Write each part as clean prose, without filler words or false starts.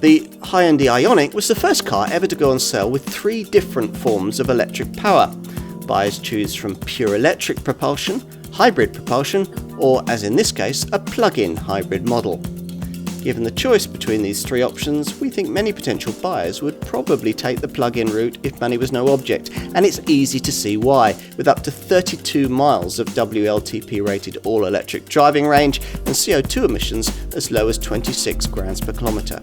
The Hyundai IONIQ was the first car ever to go on sale with 3 different forms of electric power. Buyers choose from pure electric propulsion, hybrid propulsion, or, as in this case, a plug-in hybrid model. Given the choice between these 3 options, we think many potential buyers would probably take the plug-in route if money was no object, and it's easy to see why, with up to 32 miles of WLTP-rated all-electric driving range and CO2 emissions as low as 26 grams per kilometre.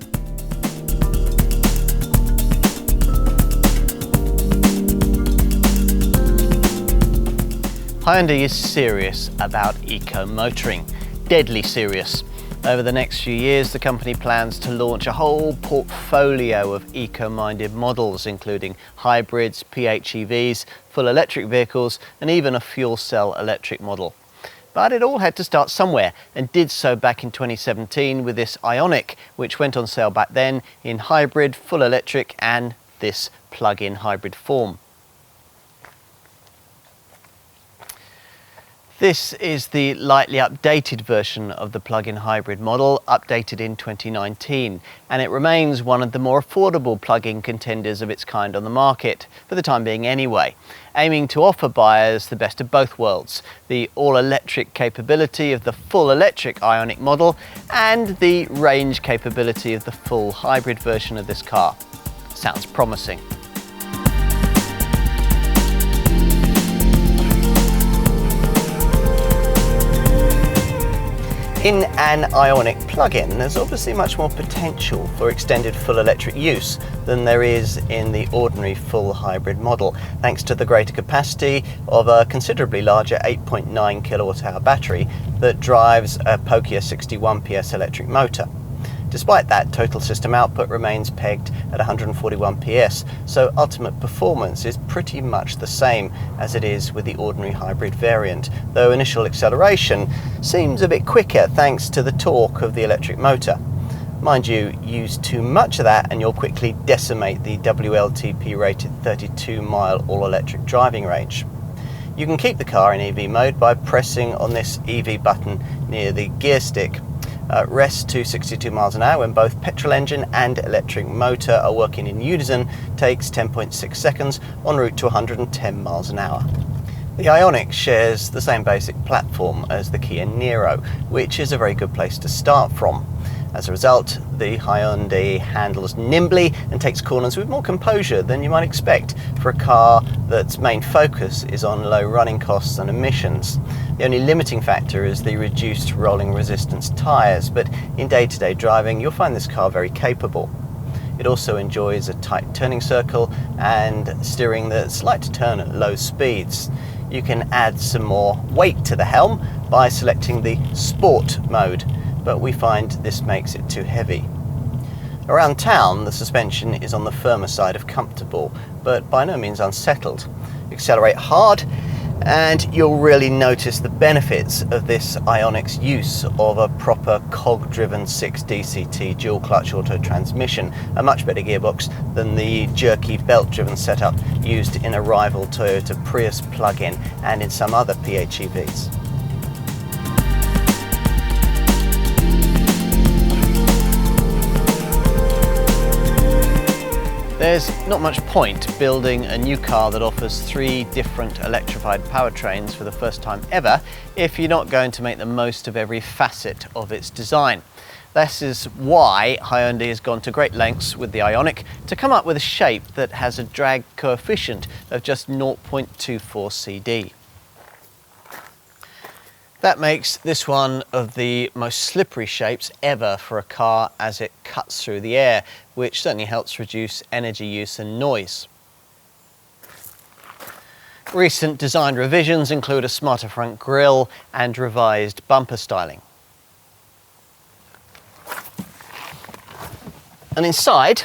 Hyundai is serious about eco-motoring, deadly serious. Over the next few years, the company plans to launch a whole portfolio of eco-minded models, including hybrids, PHEVs, full electric vehicles, and even a fuel cell electric model. But it all had to start somewhere, and did so back in 2017 with this IONIQ, which went on sale back then in hybrid, full electric, and this plug-in hybrid form. This is the lightly updated version of the plug-in hybrid model, updated in 2019, and it remains one of the more affordable plug-in contenders of its kind on the market, for the time being anyway, aiming to offer buyers the best of both worlds, the all-electric capability of the full electric IONIQ model and the range capability of the full hybrid version of this car. Sounds promising. In an IONIQ plug-in, there's obviously much more potential for extended full electric use than there is in the ordinary full hybrid model, thanks to the greater capacity of a considerably larger 8.9 kilowatt-hour battery that drives a Pokia 61 PS electric motor. Despite that, total system output remains pegged at 141 PS, so ultimate performance is pretty much the same as it is with the ordinary hybrid variant, though initial acceleration seems a bit quicker thanks to the torque of the electric motor. Mind you, use too much of that and you'll quickly decimate the WLTP-rated 32-mile all-electric driving range. You can keep the car in EV mode by pressing on this EV button near the gear stick. Rest to 62 miles an hour when both petrol engine and electric motor are working in unison takes 10.6 seconds en route to 110 miles an hour. The IONIQ shares the same basic platform as the Kia Niro, which is a very good place to start from. As a result, the Hyundai handles nimbly and takes corners with more composure than you might expect for a car that's main focus is on low running costs and emissions. The only limiting factor is the reduced rolling resistance tyres, but in day-to-day driving you'll find this car very capable. It also enjoys a tight turning circle and steering that's light to turn at low speeds. You can add some more weight to the helm by selecting the Sport mode, but we find this makes it too heavy. Around town, the suspension is on the firmer side of comfortable, but by no means unsettled. Accelerate hard, and you'll really notice the benefits of this IONIQ's use of a proper cog-driven 6DCT dual-clutch auto transmission, a much better gearbox than the jerky belt-driven setup used in a rival Toyota Prius plug-in and in some other PHEVs. There's not much point building a new car that offers 3 different electrified powertrains for the first time ever if you're not going to make the most of every facet of its design. This is why Hyundai has gone to great lengths with the IONIQ to come up with a shape that has a drag coefficient of just 0.24 CD. That makes this one of the most slippery shapes ever for a car as it cuts through the air, which certainly helps reduce energy use and noise. Recent design revisions include a smarter front grille and revised bumper styling. And inside,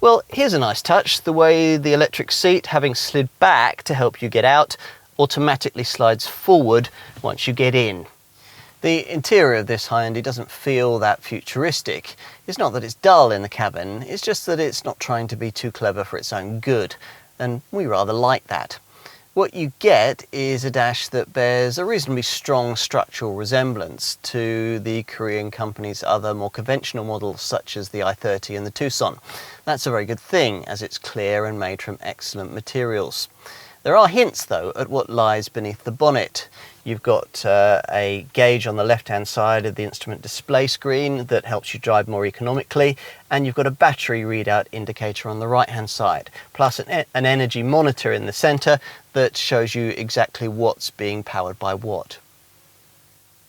well, here's a nice touch. The way the electric seat, having slid back to help you get out, automatically slides forward once you get in. The interior of this Hyundai doesn't feel that futuristic. It's not that it's dull in the cabin, it's just that it's not trying to be too clever for its own good, and we rather like that. What you get is a dash that bears a reasonably strong structural resemblance to the Korean company's other more conventional models such as the i30 and the Tucson. That's a very good thing as it's clear and made from excellent materials. There are hints though at what lies beneath the bonnet. You've got a gauge on the left-hand side of the instrument display screen that helps you drive more economically, and you've got a battery readout indicator on the right-hand side, plus an energy monitor in the centre that shows you exactly what's being powered by what.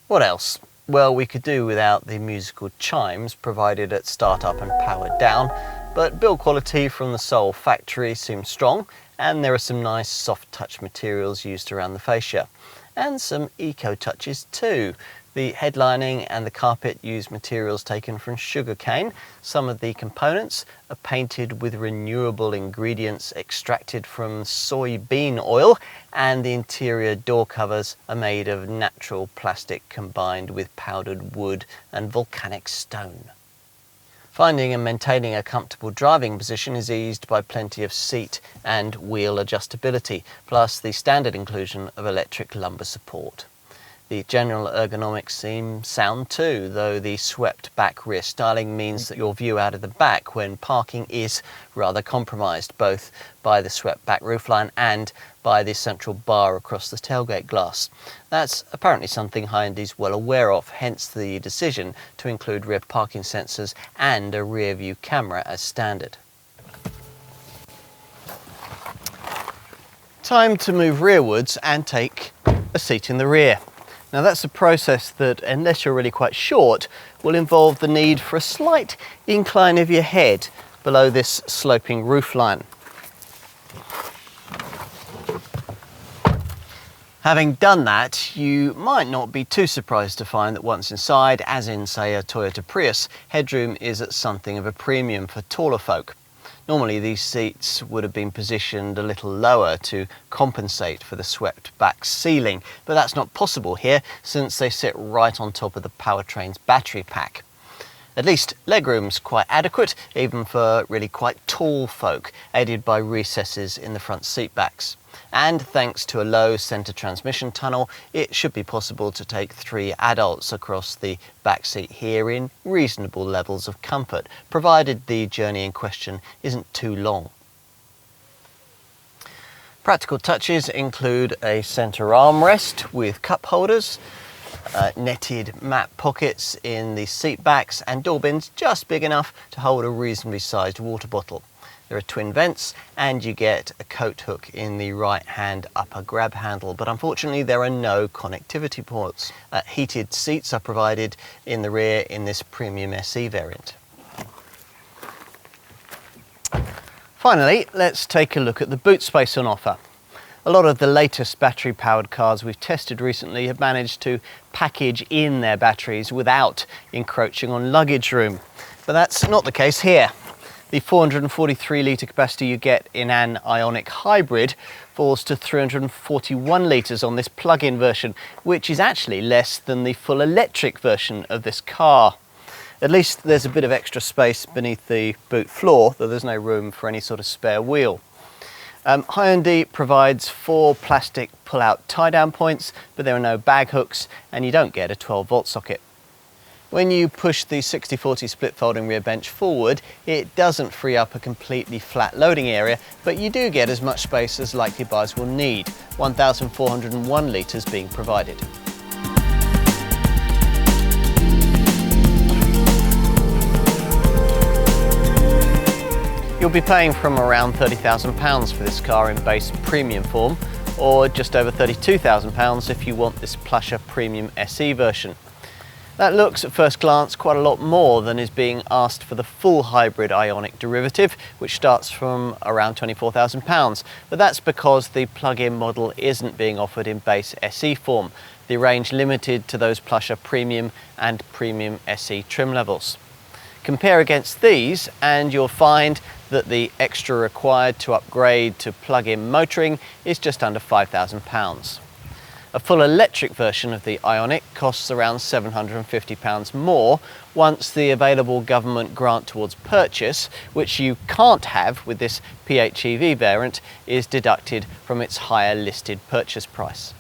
What else? Well, we could do without the musical chimes provided at startup and powered down, but build quality from the Seoul factory seems strong, and there are some nice soft touch materials used around the fascia. And some eco touches too. The headlining and the carpet use materials taken from sugarcane. Some of the components are painted with renewable ingredients extracted from soybean oil, and the interior door covers are made of natural plastic combined with powdered wood and volcanic stone. Finding and maintaining a comfortable driving position is eased by plenty of seat and wheel adjustability, plus the standard inclusion of electric lumbar support. The general ergonomics seem sound too, though the swept back rear styling means that your view out of the back when parking is rather compromised, both by the swept back roofline and by the central bar across the tailgate glass. That's apparently something Hyundai's well aware of, hence the decision to include rear parking sensors and a rear view camera as standard. Time to move rearwards and take a seat in the rear. Now that's a process that, unless you're really quite short, will involve the need for a slight incline of your head below this sloping roofline. Having done that, you might not be too surprised to find that once inside, as in say a Toyota Prius, headroom is at something of a premium for taller folk. Normally these seats would have been positioned a little lower to compensate for the swept back ceiling, but that's not possible here since they sit right on top of the powertrain's battery pack. At least legroom's quite adequate, even for really quite tall folk, aided by recesses in the front seat backs. And thanks to a low centre transmission tunnel, it should be possible to take 3 adults across the back seat here in reasonable levels of comfort, provided the journey in question isn't too long. Practical touches include a centre armrest with cup holders, netted mat pockets in the seat backs, and door bins just big enough to hold a reasonably sized water bottle. There are twin vents, and you get a coat hook in the right hand upper grab handle, but unfortunately there are no connectivity ports. Heated seats are provided in the rear in this Premium SE variant. Finally, let's take a look at the boot space on offer. A lot of the latest battery-powered cars we've tested recently have managed to package in their batteries without encroaching on luggage room, but that's not the case here. The 443 litre capacity you get in an IONIQ hybrid falls to 341 litres on this plug-in version, which is actually less than the full electric version of this car. At least there's a bit of extra space beneath the boot floor, though there's no room for any sort of spare wheel. Hyundai provides 4 plastic pull-out tie-down points, but there are no bag hooks, and you don't get a 12-volt socket. When you push the 60/40 split folding rear bench forward, it doesn't free up a completely flat loading area, but you do get as much space as likely buyers will need, 1,401 litres being provided. You'll be paying from around £30,000 for this car in base premium form, or just over £32,000 if you want this plusher Premium SE version. That looks at first glance quite a lot more than is being asked for the full hybrid IONIQ derivative, which starts from around £24,000, but that's because the plug-in model isn't being offered in base SE form, the range limited to those plusher Premium and Premium SE trim levels. Compare against these and you'll find that the extra required to upgrade to plug-in motoring is just under £5,000. A full electric version of the IONIQ costs around £750 more once the available government grant towards purchase, which you can't have with this PHEV variant, is deducted from its higher listed purchase price.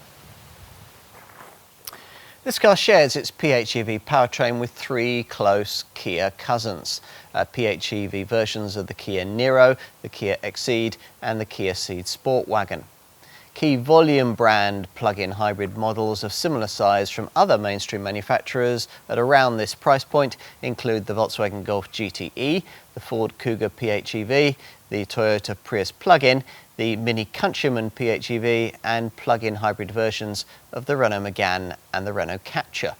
This car shares its PHEV powertrain with three close Kia cousins, PHEV versions of the Kia Niro, the Kia Exceed and the Kia Ceed Sportwagon. Key volume brand plug-in hybrid models of similar size from other mainstream manufacturers at around this price point include the Volkswagen Golf GTE, the Ford Kuga PHEV, the Toyota Prius plug-in, the Mini Countryman PHEV and plug-in hybrid versions of the Renault Megane and the Renault Captur.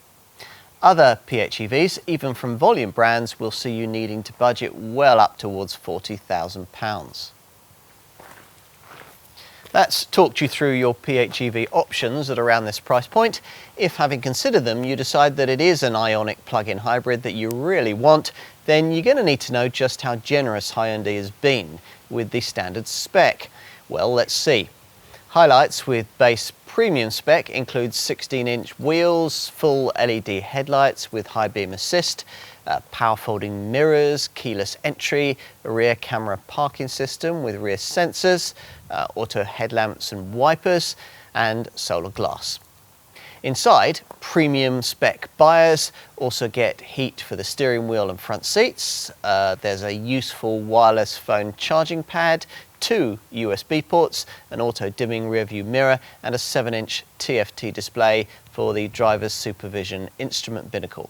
Other PHEVs, even from volume brands, will see you needing to budget well up towards £40,000. That's talked you through your PHEV options at around this price point. If, having considered them, you decide that it is an IONIQ plug-in hybrid that you really want, then you're going to need to know just how generous Hyundai has been with the standard spec. Well, let's see. Highlights with base premium spec include 16-inch wheels, full LED headlights with high beam assist, power folding mirrors, keyless entry, a rear camera parking system with rear sensors, auto headlamps and wipers, and solar glass. Inside, premium spec buyers also get heat for the steering wheel and front seats. There's a useful wireless phone charging pad, 2 USB ports, an auto dimming rear view mirror and a 7-inch TFT display for the driver's supervision instrument binnacle.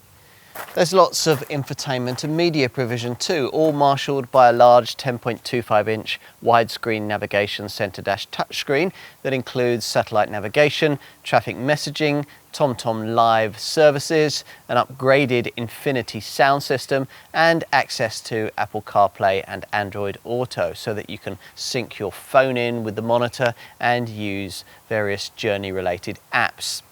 There's lots of infotainment and media provision too, all marshalled by a large 10.25-inch widescreen navigation centre dash touchscreen that includes satellite navigation, traffic messaging, TomTom Live services, an upgraded Infinity sound system and access to Apple CarPlay and Android Auto so that you can sync your phone in with the monitor and use various journey-related apps.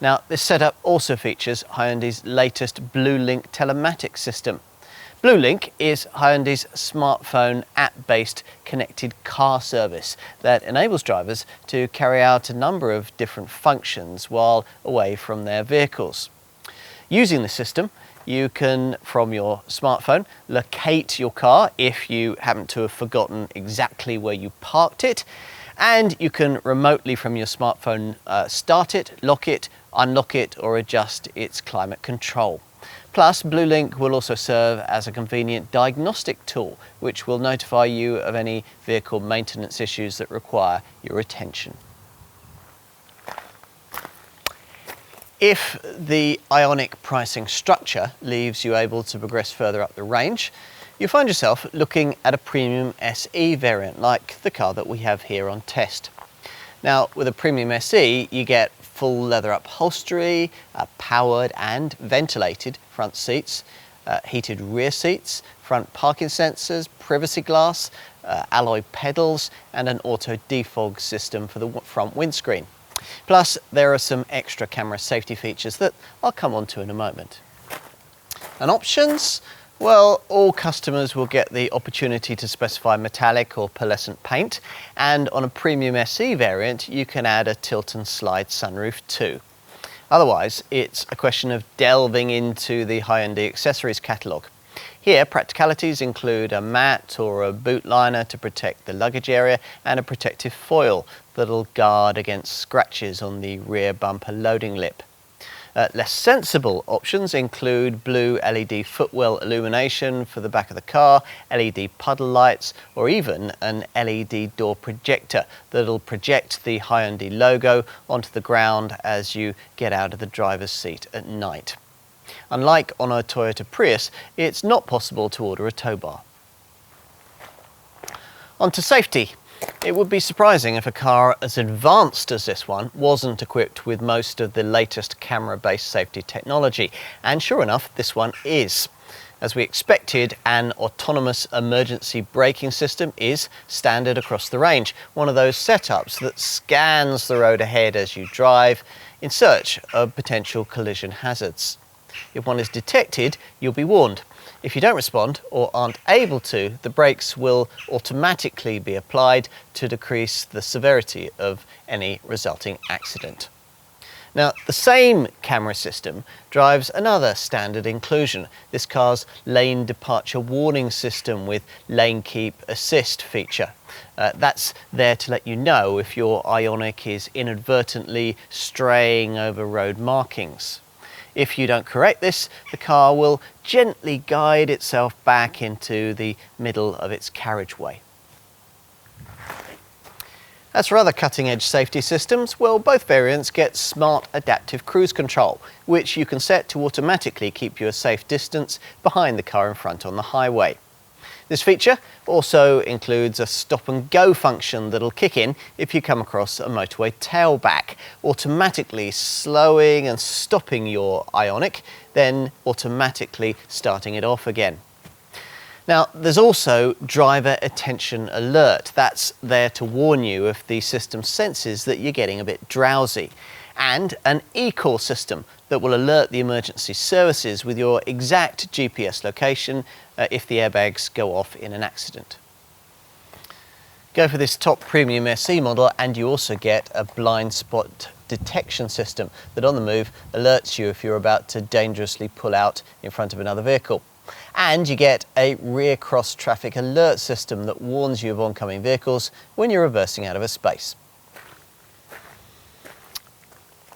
Now, this setup also features Hyundai's latest BlueLink telematics system. BlueLink is Hyundai's smartphone app-based connected car service that enables drivers to carry out a number of different functions while away from their vehicles. Using the system, you can, from your smartphone, locate your car if you happen to have forgotten exactly where you parked it, and you can remotely from your smartphone start it, lock it, unlock it or adjust its climate control. Plus, BlueLink will also serve as a convenient diagnostic tool which will notify you of any vehicle maintenance issues that require your attention. If the IONIQ pricing structure leaves you able to progress further up the range, you find yourself looking at a premium SE variant like the car that we have here on test. Now, with a premium SE, you get full leather upholstery, powered and ventilated front seats, heated rear seats, front parking sensors, privacy glass, alloy pedals and an auto defog system for the front windscreen. Plus, there are some extra camera safety features that I'll come on to in a moment. And options? Well, all customers will get the opportunity to specify metallic or pearlescent paint, and on a premium SE variant you can add a tilt and slide sunroof too. Otherwise, it's a question of delving into the Hyundai accessories catalogue. Here, practicalities include a mat or a boot liner to protect the luggage area and a protective foil that'll guard against scratches on the rear bumper loading lip. Less sensible options include blue LED footwell illumination for the back of the car, LED puddle lights, or even an LED door projector that'll project the Hyundai logo onto the ground as you get out of the driver's seat at night. Unlike on a Toyota Prius, it's not possible to order a tow bar. On to safety. It would be surprising if a car as advanced as this one wasn't equipped with most of the latest camera-based safety technology, and sure enough, this one is. As we expected, an autonomous emergency braking system is standard across the range, one of those setups that scans the road ahead as you drive in search of potential collision hazards. If one is detected, you'll be warned. If you don't respond or aren't able to, the brakes will automatically be applied to decrease the severity of any resulting accident. Now, the same camera system drives another standard inclusion, this car's lane departure warning system with lane keep assist feature. That's there to let you know if your IONIQ is inadvertently straying over road markings. If you don't correct this, the car will gently guide itself back into the middle of its carriageway. As for other cutting-edge safety systems, well, both variants get smart adaptive cruise control, which you can set to automatically keep you a safe distance behind the car in front on the highway. This feature also includes a stop-and-go function that'll kick in if you come across a motorway tailback, automatically slowing and stopping your IONIQ, then automatically starting it off again. Now, there's also driver attention alert. That's there to warn you if the system senses that you're getting a bit drowsy. And an e-call system that will alert the emergency services with your exact GPS location if the airbags go off in an accident. Go for this top premium SE model and you also get a blind spot detection system that on the move alerts you if you're about to dangerously pull out in front of another vehicle. And you get a rear cross traffic alert system that warns you of oncoming vehicles when you're reversing out of a space.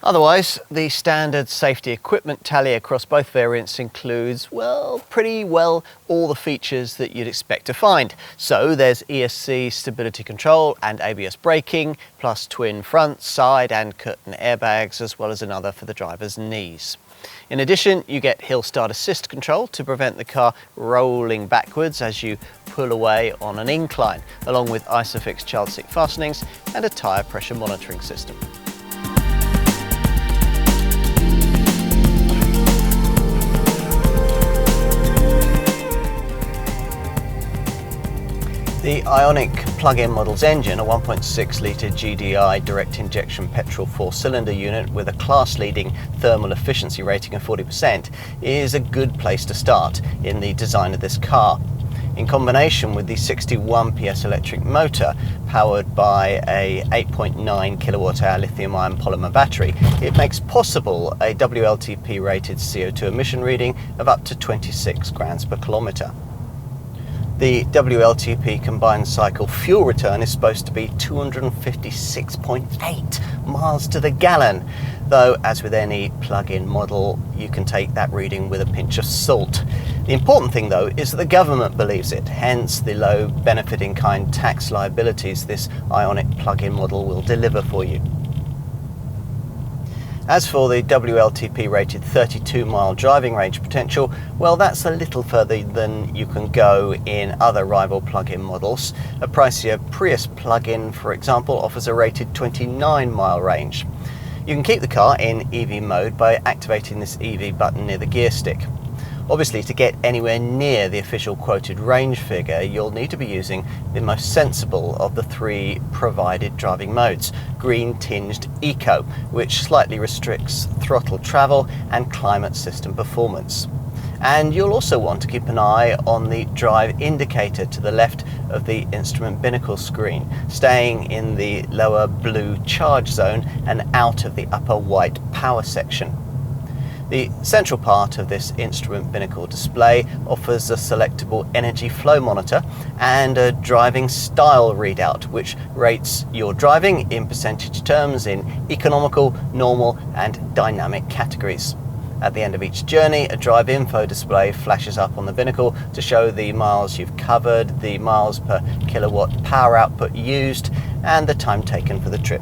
Otherwise, the standard safety equipment tally across both variants includes, well, pretty well all the features that you'd expect to find. So there's ESC stability control and ABS braking, plus twin front, side and curtain airbags, as well as another for the driver's knees. In addition, you get hill start assist control to prevent the car rolling backwards as you pull away on an incline, along with ISOFIX child seat fastenings and a tyre pressure monitoring system. The IONIQ plug-in model's engine, a 1.6 litre GDI direct injection petrol 4-cylinder unit with a class-leading thermal efficiency rating of 40%, is a good place to start in the design of this car. In combination with the 61 PS electric motor powered by a 8.9 kilowatt-hour lithium-ion polymer battery, it makes possible a WLTP-rated CO2 emission reading of up to 26 grams per kilometre. The WLTP combined cycle fuel return is supposed to be 256.8 miles to the gallon, though as with any plug-in model, you can take that reading with a pinch of salt. The important thing though is that the government believes it, hence the low benefit in kind tax liabilities this IONIQ plug-in model will deliver for you. As for the WLTP rated 32-mile driving range potential, well, that's a little further than you can go in other rival plug-in models. A pricier Prius plug-in, for example, offers a rated 29-mile range. You can keep the car in EV mode by activating this EV button near the gear stick. Obviously, to get anywhere near the official quoted range figure, you'll need to be using the most sensible of the three provided driving modes, green-tinged Eco, which slightly restricts throttle travel and climate system performance. And you'll also want to keep an eye on the drive indicator to the left of the instrument binnacle screen, staying in the lower blue charge zone and out of the upper white power section. The central part of this instrument binnacle display offers a selectable energy flow monitor and a driving style readout, which rates your driving in percentage terms in economical, normal and dynamic categories. At the end of each journey, a drive info display flashes up on the binnacle to show the miles you've covered, the miles per kilowatt power output used and the time taken for the trip.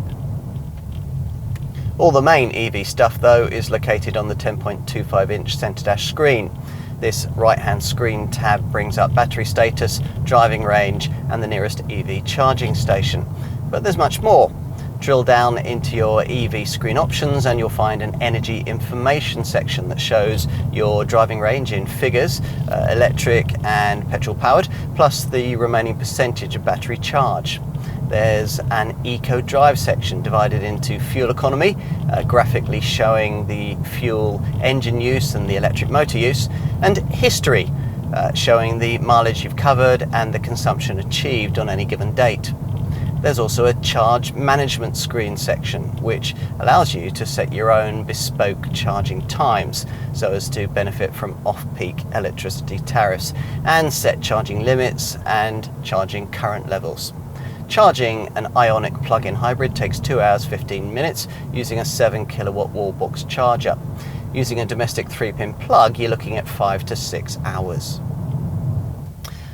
All the main EV stuff though is located on the 10.25-inch centre dash screen. This right-hand screen tab brings up battery status, driving range and the nearest EV charging station. But there's much more. Drill down into your EV screen options and you'll find an energy information section that shows your driving range in figures, electric and petrol powered, plus the remaining percentage of battery charge. There's an Eco Drive section divided into fuel economy, graphically showing the fuel engine use and the electric motor use, and history, showing the mileage you've covered and the consumption achieved on any given date. There's also a charge management screen section, which allows you to set your own bespoke charging times so as to benefit from off-peak electricity tariffs, and set charging limits and charging current levels. Charging an IONIQ plug-in hybrid takes 2 hours 15 minutes using a 7 kilowatt wall box charger. Using a domestic 3-pin plug, you're looking at 5 to 6 hours.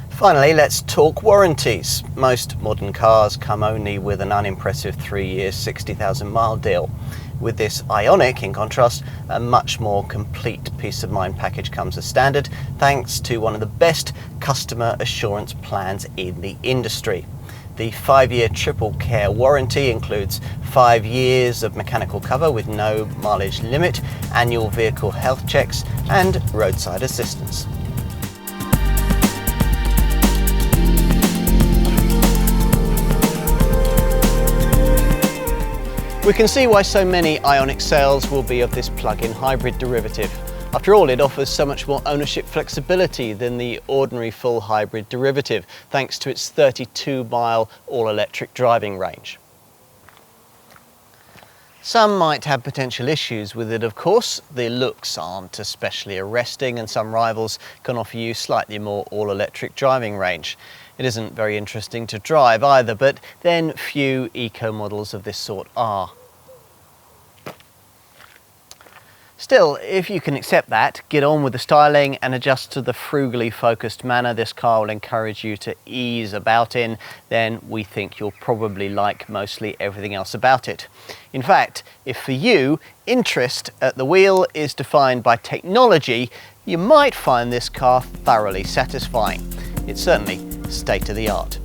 Finally, let's talk warranties. Most modern cars come only with an unimpressive 3-year 60,000 mile deal. With this IONIQ, in contrast, a much more complete peace of mind package comes as standard, thanks to one of the best customer assurance plans in the industry. The 5-year triple care warranty includes 5 years of mechanical cover with no mileage limit, annual vehicle health checks, and roadside assistance. We can see why so many IONIQ sales will be of this plug-in hybrid derivative. After all, it offers so much more ownership flexibility than the ordinary full hybrid derivative, thanks to its 32-mile all-electric driving range. Some might have potential issues with it, of course. The looks aren't especially arresting, and some rivals can offer you slightly more all-electric driving range. It isn't very interesting to drive either, but then few eco models of this sort are. Still, if you can accept that, get on with the styling and adjust to the frugally focused manner this car will encourage you to ease about in, then we think you'll probably like mostly everything else about it. In fact, if for you, interest at the wheel is defined by technology, you might find this car thoroughly satisfying. It's certainly state of the art.